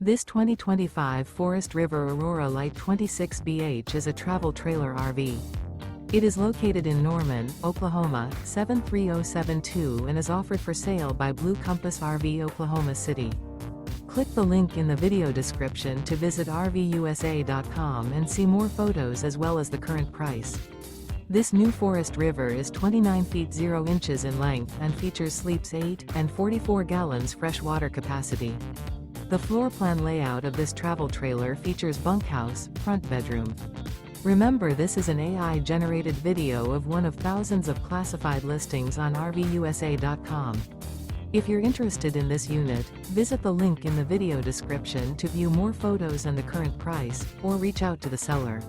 This 2025 Forest River Aurora Light 26BH is a travel trailer RV. It is located in Norman, Oklahoma, 73072 and is offered for sale by Blue Compass RV Oklahoma City. Click the link in the video description to visit RVUSA.com and see more photos as well as the current price. This new Forest River is 29 feet 0 inches in length and features sleeps 8 and 44 gallons fresh water capacity. The floor plan layout of this travel trailer features bunkhouse, front bedroom. Remember, this is an AI-generated video of one of thousands of classified listings on RVUSA.com. If you're interested in this unit, visit the link in the video description to view more photos and the current price, or reach out to the seller.